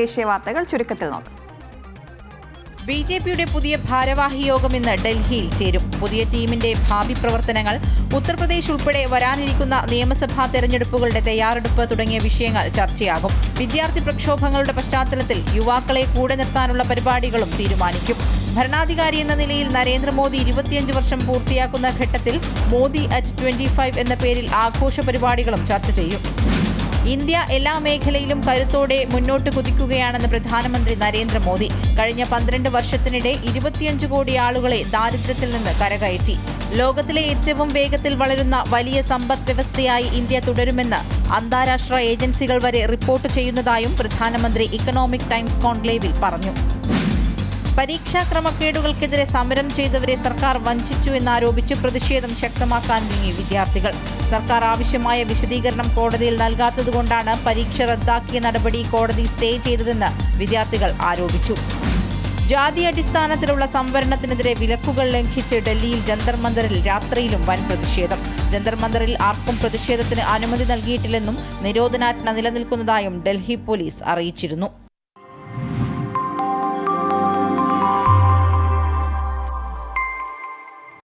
ദേശീയ വാർത്തകൾ ചുരുക്കത്തിൽ നോക്കാം. ബി.ജെ.പിയുടെ പുതിയ ഭാരവാഹി യോഗം ഇന്ന് ഡൽഹിയിൽ ചേരും. പുതിയ ടീമിന്റെ ഭാവി പ്രവർത്തനങ്ങൾ, ഉത്തർപ്രദേശ് ഉൾപ്പെടെ വരാനിരിക്കുന്ന നിയമസഭാ തെരഞ്ഞെടുപ്പുകളുടെ തയ്യാറെടുപ്പ് തുടങ്ങിയ വിഷയങ്ങൾ ചർച്ചയാകും. വിദ്യാർത്ഥി പ്രക്ഷോഭങ്ങളുടെ പശ്ചാത്തലത്തിൽ യുവാക്കളെ കൂടെ നിർത്താനുള്ള പരിപാടികളും തീരുമാനിക്കും. ഭരണാധികാരി എന്ന നിലയിൽ നരേന്ദ്രമോദി 25 വർഷം പൂർത്തിയാക്കുന്ന ഘട്ടത്തിൽ മോദി അറ്റ് 25 എന്ന പേരിൽ ആഘോഷ പരിപാടികളും ചർച്ച ചെയ്യും. ഇന്ത്യ എല്ലാ മേഖലയിലും കരുത്തോടെ മുന്നോട്ട് കുതിക്കുകയാണെന്ന് പ്രധാനമന്ത്രി നരേന്ദ്രമോദി. കഴിഞ്ഞ 12 വർഷത്തിനിടെ 25 കോടി ആളുകളെ ദാരിദ്ര്യത്തിൽ നിന്ന് കരകയറ്റി. ലോകത്തിലെ ഏറ്റവും വേഗത്തിൽ വളരുന്ന വലിയ സമ്പദ് വ്യവസ്ഥയായി ഇന്ത്യ തുടരുമെന്ന് അന്താരാഷ്ട്ര ഏജൻസികൾ വരെ റിപ്പോർട്ട് ചെയ്യുന്നതായും പ്രധാനമന്ത്രി ഇക്കണോമിക് ടൈംസ് കോൺക്ലേവിൽ പറഞ്ഞു. പരീക്ഷാ ക്രമക്കേടുകൾക്കെതിരെ സമരം ചെയ്തവരെ സർക്കാർ വഞ്ചിച്ചു എന്നാരോപിച്ച് പ്രതിഷേധം ശക്തമാക്കാൻ നീങ്ങി വിദ്യാർത്ഥികൾ. സർക്കാർ ആവശ്യമായ വിശദീകരണം കോടതിയിൽ നൽകാത്തതുകൊണ്ടാണ് പരീക്ഷ റദ്ദാക്കിയ നടപടി കോടതി സ്റ്റേ ചെയ്തതെന്ന് വിദ്യാർത്ഥികൾ ആരോപിച്ചു. ജാതി അടിസ്ഥാനത്തിലുള്ള സംവരണത്തിനെതിരെ വിലക്കുകൾ ലംഘിച്ച് ഡൽഹിയിൽ ജന്തർ മന്ദറിൽ രാത്രിയിലും വൻ പ്രതിഷേധം. ജന്തർ മന്ദറിൽ ആർക്കും പ്രതിഷേധത്തിന് അനുമതി നൽകിയിട്ടില്ലെന്നും നിരോധനാജ്ഞ നിലനിൽക്കുന്നതായും ഡൽഹി പോലീസ് അറിയിച്ചിരുന്നു.